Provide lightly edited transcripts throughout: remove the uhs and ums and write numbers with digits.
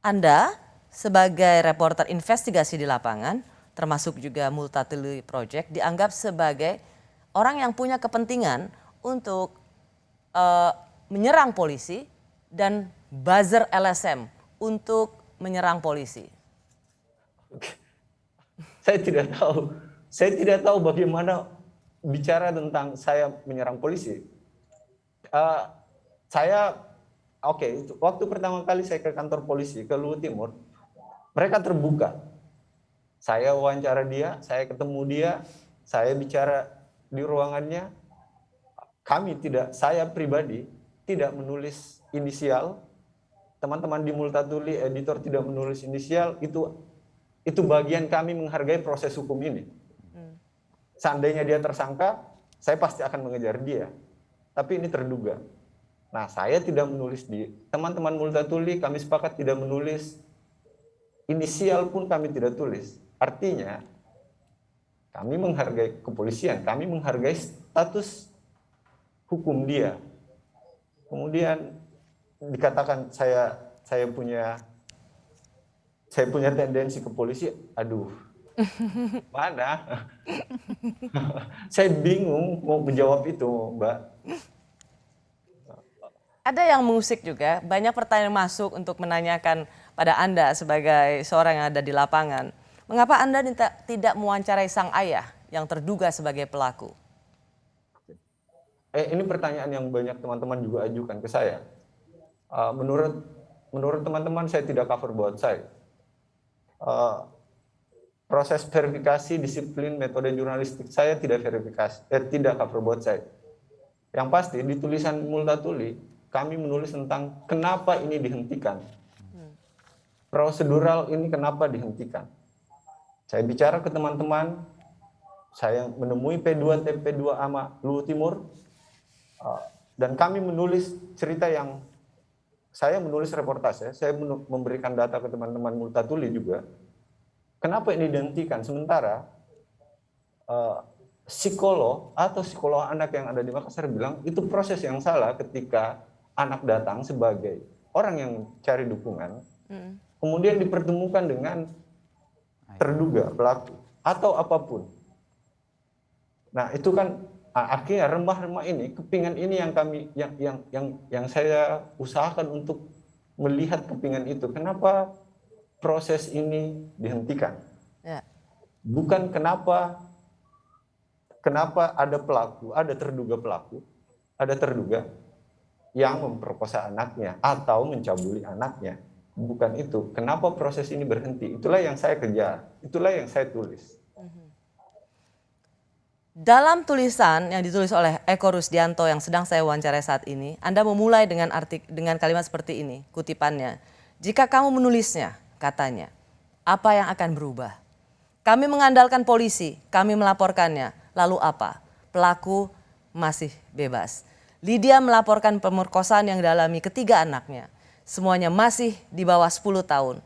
Anda sebagai reporter investigasi di lapangan, termasuk juga Multatuli Project, dianggap sebagai orang yang punya kepentingan untuk menyerang polisi dan buzzer LSM untuk menyerang polisi. Saya tidak tahu. Saya tidak tahu bagaimana bicara tentang saya menyerang polisi. Waktu pertama kali saya ke kantor polisi ke Luhut Timur, mereka terbuka. Saya wawancara dia, saya ketemu dia, saya bicara di ruangannya. Saya pribadi tidak menulis inisial. Teman-teman di Multatuli, editor tidak menulis inisial. Itu bagian kami menghargai proses hukum ini. Seandainya dia tersangka, saya pasti akan mengejar dia. Tapi ini terduga. Nah, saya tidak menulis teman-teman Multatuli, kami sepakat tidak menulis inisial pun kami tidak tulis. Artinya, kami menghargai kepolisian, kami menghargai status hukum dia. Kemudian dikatakan saya punya tendensi ke polisi, aduh, mana? Saya bingung mau menjawab itu, Mbak. Ada yang mengusik juga, banyak pertanyaan masuk untuk menanyakan pada Anda sebagai seorang yang ada di lapangan. Mengapa Anda tidak mewawancarai sang ayah yang terduga sebagai pelaku? Ini pertanyaan yang banyak teman-teman juga ajukan ke saya. Menurut teman-teman saya tidak cover buat saya. Proses verifikasi disiplin metode jurnalistik saya tidak cover buat saya. Yang pasti di tulisan Multatuli kami menulis tentang kenapa ini dihentikan. Prosedural ini kenapa dihentikan. Saya bicara ke teman-teman, saya menemui P2 TP2 AMA Luhut Timur, dan kami menulis cerita yang saya menulis reportase, saya memberikan data ke teman-teman Multatuli juga. Kenapa ini dihentikan? Sementara psikolog anak yang ada di Makassar bilang itu proses yang salah ketika anak datang sebagai orang yang cari dukungan, kemudian dipertemukan dengan terduga pelaku atau apapun. Nah, itu kan akhirnya remah-remah ini, kepingan ini yang saya usahakan untuk melihat kepingan itu. Kenapa proses ini dihentikan? Ya. Bukan kenapa ada pelaku, ada terduga pelaku, ada terduga yang memperkosa anaknya atau mencabuli anaknya. Bukan itu. Kenapa proses ini berhenti? Itulah yang saya kejar. Itulah yang saya tulis. Dalam tulisan yang ditulis oleh Eko Rusdianto yang sedang saya wawancarai saat ini, Anda memulai dengan kalimat seperti ini, kutipannya. Jika kamu menulisnya, katanya, apa yang akan berubah? Kami mengandalkan polisi, kami melaporkannya. Lalu apa? Pelaku masih bebas. Lydia melaporkan pemerkosaan yang dialami ketiga anaknya. Semuanya masih di bawah 10 tahun.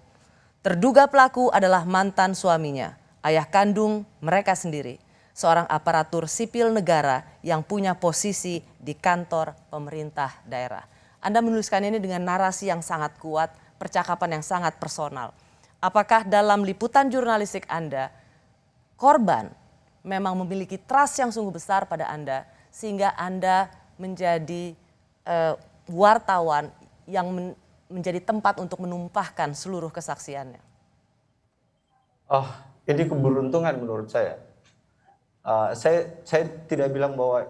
Terduga pelaku adalah mantan suaminya, ayah kandung mereka sendiri. Seorang aparatur sipil negara yang punya posisi di kantor pemerintah daerah. Anda menuliskan ini dengan narasi yang sangat kuat, percakapan yang sangat personal. Apakah dalam liputan jurnalistik Anda, korban memang memiliki trust yang sungguh besar pada Anda, sehingga Anda menjadi wartawan yang menjadi tempat untuk menumpahkan seluruh kesaksiannya? Ini keberuntungan menurut saya. Saya tidak bilang bahwa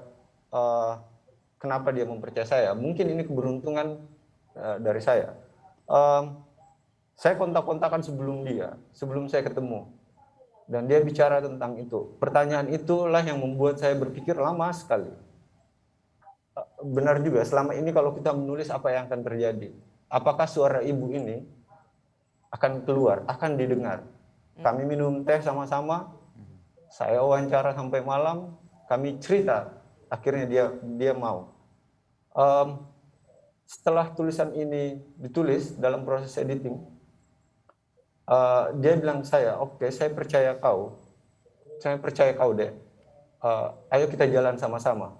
kenapa dia mempercayai saya. Mungkin ini keberuntungan dari saya. Saya kontak-kontakan sebelum saya ketemu. Dan dia bicara tentang itu. Pertanyaan itulah yang membuat saya berpikir lama sekali. Benar juga, selama ini kalau kita menulis apa yang akan terjadi. Apakah suara ibu ini akan keluar, akan didengar. Kami minum teh sama-sama, saya wawancara sampai malam, kami cerita, akhirnya dia mau. Setelah tulisan ini ditulis dalam proses editing, dia bilang oke, saya percaya kau deh, ayo kita jalan sama-sama.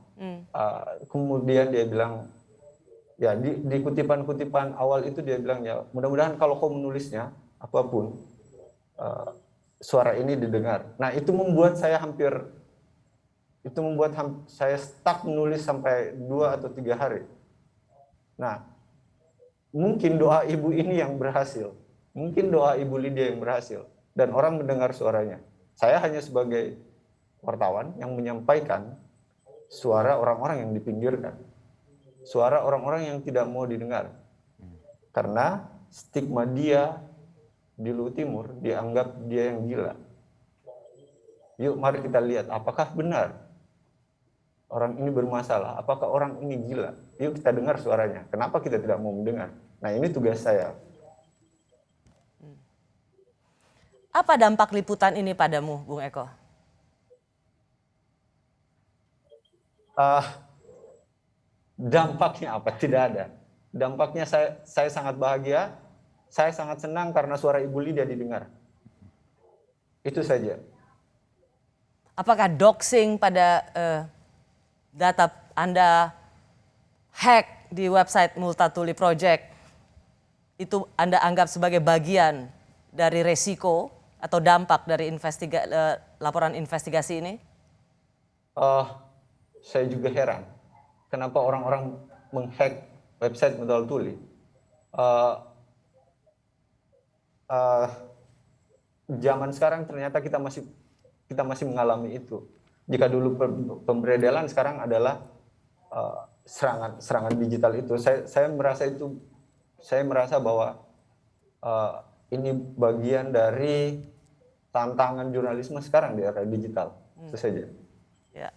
Kemudian dia bilang, Ya, di kutipan-kutipan awal itu dia bilang ya, mudah-mudahan kalau kau menulisnya apapun, suara ini didengar. Nah, itu membuat saya saya stuck menulis sampai 2 atau 3 hari. Nah, mungkin doa ibu ini yang berhasil, mungkin doa ibu Lydia yang berhasil, dan orang mendengar suaranya. Saya hanya sebagai wartawan yang menyampaikan suara orang-orang yang dipinggirkan, suara orang-orang yang tidak mau didengar. Karena stigma dia di Luhut Timur dianggap dia yang gila. Yuk mari kita lihat apakah benar orang ini bermasalah, apakah orang ini gila. Yuk kita dengar suaranya. Kenapa kita tidak mau mendengar? Nah, ini tugas saya. Apa dampak liputan ini padamu, Bung Eko? Dampaknya apa? Tidak ada. Dampaknya saya sangat bahagia, saya sangat senang karena suara Ibu Lydia didengar. Itu saja. Apakah doxing pada data Anda hack di website Multatuli Project itu Anda anggap sebagai bagian dari resiko atau dampak dari laporan investigasi ini? Saya juga heran kenapa orang-orang menghack website Multatuli. Zaman sekarang ternyata kita masih mengalami itu. Jika dulu pemberedelan, sekarang adalah serangan digital itu. Saya merasa bahwa ini bagian dari tantangan jurnalisme sekarang di era digital. Itu saja. Ya.